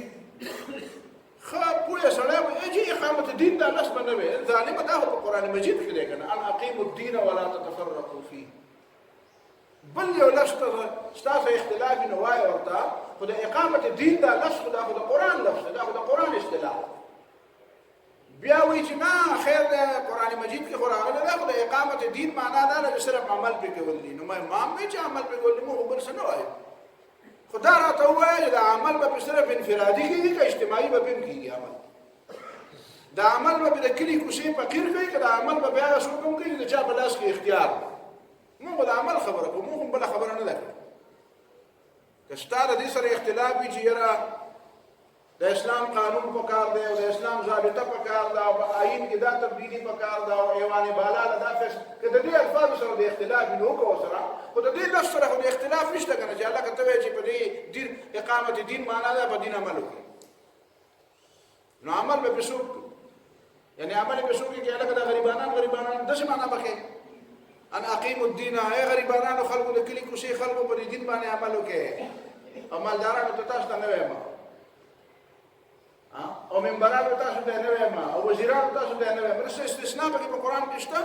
خو پوهه سره وایي اقامت دین دا لفظ باندې وي ظالم دا په قران مجید کې دی کنه ان اقيموا الدين ولا تتفرقوا فيه. بل یو لفظ ستاسو اختلاف نه وای ورته خو د اقامت دین دا لفظ دا خو د قران لفظ دا خو د قران اصطلاح. بیا وایي چې نه خیر د قران مجید کې خو راغلی دا خو د اقامت دین معنا دا نه صرف عمل پکې کول دي. نو ما مې چې عمل پکې کول دي مو بل څه نه وایي. خدا راته وایي دا عمل به صرف انفرادي کېږي که اجتماعي به هم کېږي. عمل دا عمل به د کلي کوڅې فقیر کوي که دا عمل به بیا څوک هم کوي د چا په لاس کې اختیار. موږ د عمل خبره کوو موږ هم بله خبره نه ده کړې. که ستا د دې سره اختلاف وي چې یاره د اسلام قانون په کار دی او د اسلام ضابطه په کار ده او په آیین کې دا تبدیلي په کار ده او ایوان بالا ده دا که د دې الفاظو سره د اختلاف وي نو وکړو سره خو د دې لفظ سره خو د اختلاف نشته که نه چې هلکه ته وایې چې په دې دین اقامت دین معنا ده په دین عمل وکړي. نو عمل به پې څوک یعنې عمل یې پې څوک کړي هلکه دا غریبانان داسې معنا به کوي ان اقیموا الدین ای غریبانانو خلکو د کلي کوڅې خلکو په دې دین باندې عمل وکړي او مالدارانو ته تاسو ته نه وایم او منبرانو تاسو ته نه وایم او وزیرانو تاسو ته نه وایم. رسې استثناء پکې په قرآن کې شته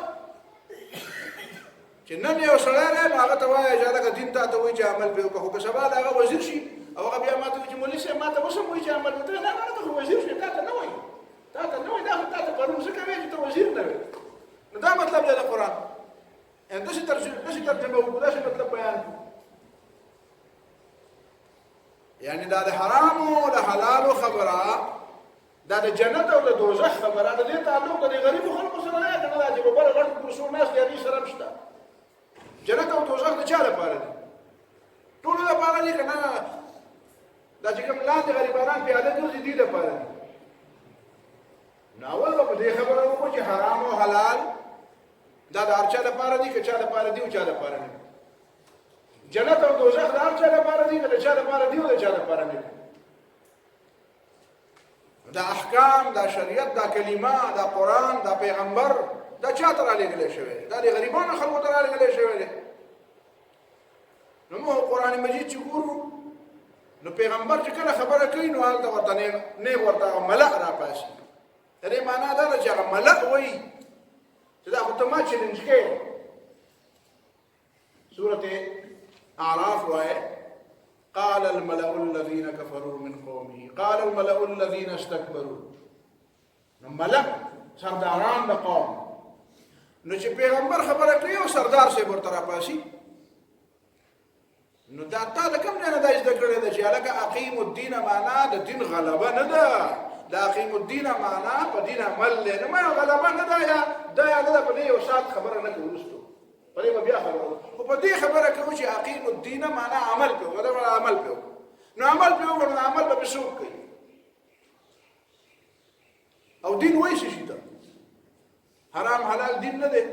چې نن یو سړی دی هغه ته وایي چې هلکه دین تا ته وایي چې عمل پرې وکړه خو که سبا د هغه وزیر شي او هغه بیا ما ته وایي چې مولوي صاحب ما ته اوس هم وایي چې عمل وکړه. نه ته خو وزیر شوې تا ته نه وایي دا خو تا ته پرون ځکه وایي چې ته وزیر نه وې. نو دا مطلب دی د قرآن داسې ترجمه وکړو داسې مطلب بیان کړو. یعنې دا د حرامو د حلالو خبره دا د جنت او د دوزخ خبره د دې تعلق د غریبو خلکو سره نه کنه دا چې په بل غټ کرسو ناس دي هغې سره هم شته. جنت او دوزخ د چا لپاره دي؟ ټولو لپاره دي که نه دا چې کوم لاندې غریبانان پیاده ګرځي دې لپاره دي. نو اول به په دې خبره وکړو چې حرام او حلال دا د هر چا لپاره دي که چا لپاره دي او چا لپاره نه. جنت او دوزخ د هر چا لپاره دي که د چا لپاره دي او د چا لپاره نه. دا احکام دا شریعت دا کلمه دا قرآن دا پیغمبر دا چا ته رالېږلی شوی دی؟ دا د غریبانو خلکو ته رالېږلی شوی دی. نو موږ قرآن مجید چې ګورو نو پیغمبر چې کله خبره کوي نو هلته ورته نه ورته ملأ را پاسي دې معنا دا ده چې هغه ملأ وایي چې دا خو ته ما چیلنج کوې سورة اعراف وایي قال الملأ الذين كفروا من قومه قال الملأ الذين استكبروا نو ملأ سرداران د قوم نو چې پیغمبر خبره کوي او سردار سے ورته را پاسي نو دا تا د کوم نه دا زده کړی ده چې هلکه اقیم الدین معنا د دین غلبه نه ده د اقیم الدین معنا په دین عمل دی نو ما غلبه نه ده یا دا نه ده په دې یو ساعت خبره نه کوو وروستو په دې به بیا خبره خو په دې خبره کوو چې اقیم الدین معنا عمل کوو دا عمل کوو نو عمل کوو نو عمل به څوک کوي او دین وایي شي ته حرام حلال دین نه دی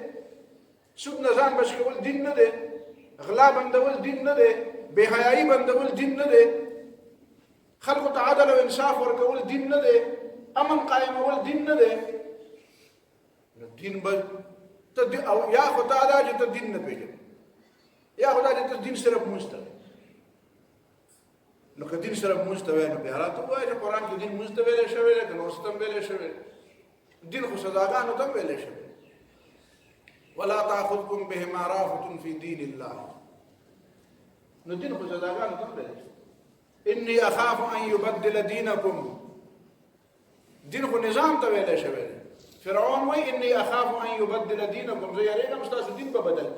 سود نه ځان بچ کول دین نه دی غلا بندول دین نه دی بے حیايي بندول دین نه دی خلقو ته عدل او انصاف ورکول دین نه دی امن قائمول دین نه دی نو دین به ته او یا خدای دا چې ته دین نه پیژنې یا خدای دې ته دین صرف مستوي نو که دین صرف مستوي نو به حالات وایي چې قرآن کې دین مستوي له شوی له نو ستم ویل شوی دین خو سزاګانو ته ویل شوی ولا تاخذكم بهما رافة في دين الله نو دین خو سزاګانو ته ویل شوی اني اخاف ان يبدل دينكم دین خو نظام ته ویل شوی فرعون وای اني اخاف ان يبدل دينكم زه یریږم تاسو دین په بدل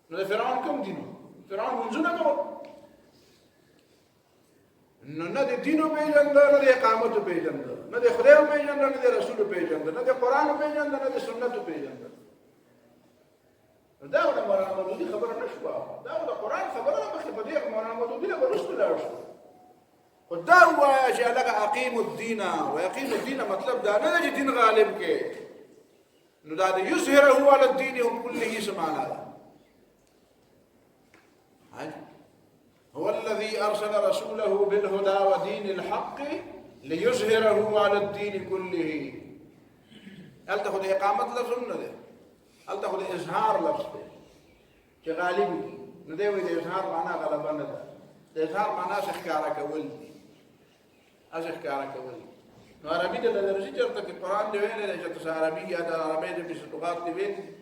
نو فرعون کوم دین فرعون منځونه کوي نو نه د دینو پیژندل نه د اقامت پیژندل نه د خدای پیژندل نه د رسول پیژندل نه د قران پیژندل نه د سنت پیژندل دا د مولانا مودودي خبره نشوه دا د قران خبره مخکې په دې مولانا مودودي له ورسته لاړ شو خدا وایي چې لکه اقیم الدین او اقیم الدین مطلب دا نه چې دین غالب کې نو دا د یظهره علی الدین كله سمعنا هو الذي أرسل رسوله بالهدى ودين الحق ليظهره على الدين كله هل تاخذ إقامة لفظ ده هل تاخذ إظهار لفظ غالب ندوي الإظهار معناه غلبة ده الإظهار معناه شخكارك ولدي أشخكارك ولدي نو عربي ده درجة جرتك القرآن ده وين ده جت عربي هذا عربي ده بس لغات ده وين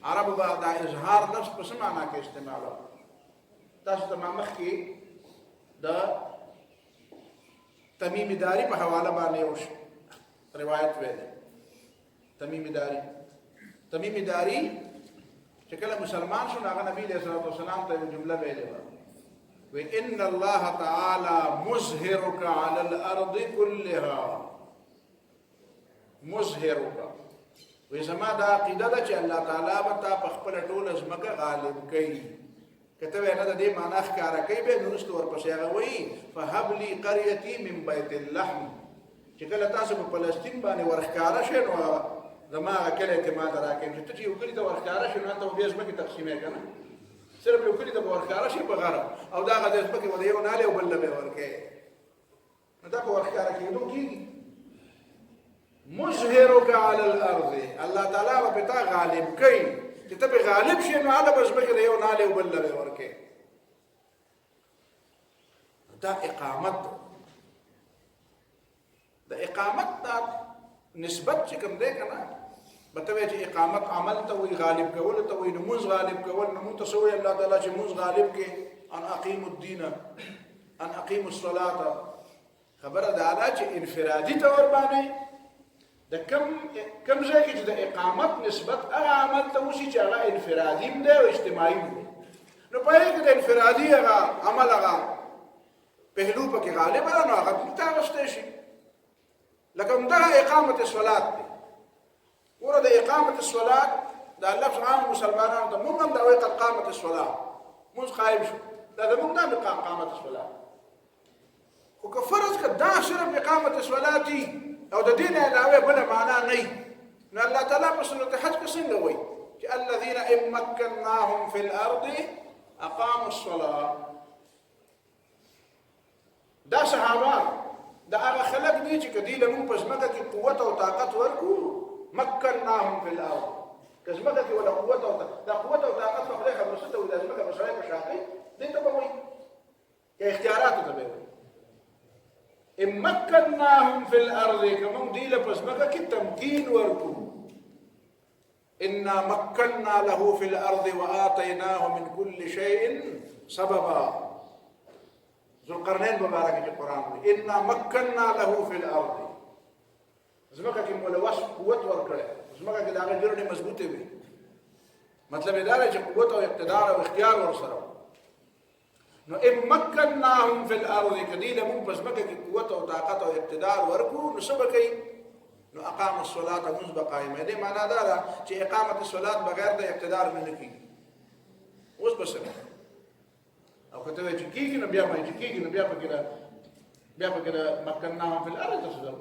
عرب بعد إظهار لفظ بس معناه كاستعماله تاسو ته مخکې د تمیم داری په حواله باندې یو روایت ویل تمیم داری چې کله مسلمان شو هغه نبی علیہ الصلوۃ والسلام ته جمله ویلې و ان الله تعالی مظهرک علی الارض كلها مظهرک و زما دا عقیده ده چې الله تعالی به تا په خپل ټول ځمکه غالب کوي کته نه د دې معنی ښکارا کوي به نورستو ورپسې هغه وایي فهب لي قريتي من بيت اللحم چې کله تاسو په فلسطین باندې ورښکارا شئ نو زما کله ته ما دراکې چې ته یو کلی ته ورښکارا شئ نو ته به ځمکه تقسیمې کنه صرف یو کلی ته ورښکارا شئ په غره او دا غږ ځمکه ولې یو ناله او بل به ورکې نو دا په ورښکارا کېدو کېږي مظهرک علی الارض الله تعالی په تا غالب کوي چې ته به غالب شې نو هغه به ځمکه یو ناله او بل به ورکې دا اقامت د اقامت دا نسبت چې کوم دی کنه بتوي چې اقامت عمل ته وي غالب کول ته وي نماز غالب کول نمو تسوي الله تعالی چې موږ غالب کې ان اقیم الدين ان اقیم الصلاه خبره دا چې انفرادي تور باندې د کم ځای کې د اقامت نسبت هغه عمل ته وشي چې هغه انفرادي دی او اجتماعي دی نو په هغه کې د انفرادي هغه عمل هغه پهلو پکې غالب نه نو هغه ته واستې شي لکه دا اقامت الصلاه دی ورته اقامت الصلاه دا لفظ عام مسلمانانو ته موږ هم دا وایي قد قامت الصلاه موږ قائم شو دا موږ دا اقامت الصلاه خو که فرض که دا صرف اقامت الصلاه دي او د دین علاوه بل معنا نه نو الله تعالی په سورۃ حج کې څنګه وایي چې الذين ان مكناهم في الارض اقاموا الصلاه دا صحابه دا هغه خلک دي چې کدی له موږ په ځمکه کې قوت او طاقت ورکو مكناهم في الارض کزمکه کې ولا قوت او دا قوت او طاقت په خپل خبرسته او د ځمکه په شای په شاقي دې ته وایي یا اختیارات ته به ام مکناهم فی الارض کوم دی له پس مکه کې تمکین ورکو انا مکننا له فی الارض وآتیناه من كل شیء سببا ذوالقرنین مبارک کې قرآن دی انا مکننا له فی الارض زمکه کې مولا وس قوت ورکړه زمکه کې دا غړي مضبوطه وي مطلب دا دی چې قوت او اقتدار او اختیار ورسره نو ام مکناهم فی الارض کدی له مون پس مکه کې قوت او طاقت او اقتدار ورکو نو سبکې نو اقام الصلاه منذ قائمه دې معنا دا چې اقامت الصلاه بغیر د اقتدار نه کیږي اوس بس او کته چې کیږي نو بیا مې کیږي نو بیا پکې مکناهم فی الارض تصدق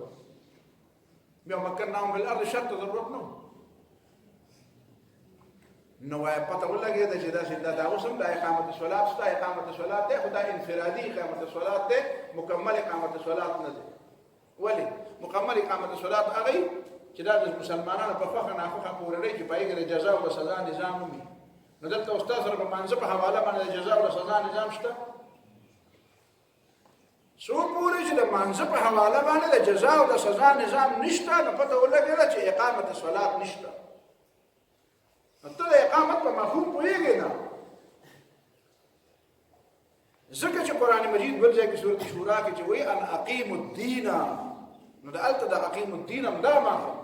بیا مکناهم فی الارض شرط ضرورت نه نو پته ولګي چې دا اوسم د اقامت الصلاه ستا اقامت الصلاه ده خدای انفرادي اقامت الصلاه ده مکمل اقامت الصلاه نه ده ولی مکمل اقامت الصلاه هغه چې دا د مسلمانانو په فخر نه خو پورې چې پایګره جزاء او سزا نظام وي نو دلته استاد سره په منځ په حواله باندې جزاء او سزا نظام شته سو پورې چې د منځ په حواله باندې د جزاء او سزا نظام نشته نو پته ولګي چې اقامت الصلاه نشته ته د اقامت په مفهوم پوهېږې نه ځکه چې قرآن مجید بل ځای کې سورت شورا کې چې وایي ان اقیموا الدین نو د هلته د اقیموا الدین هم دا مفهوم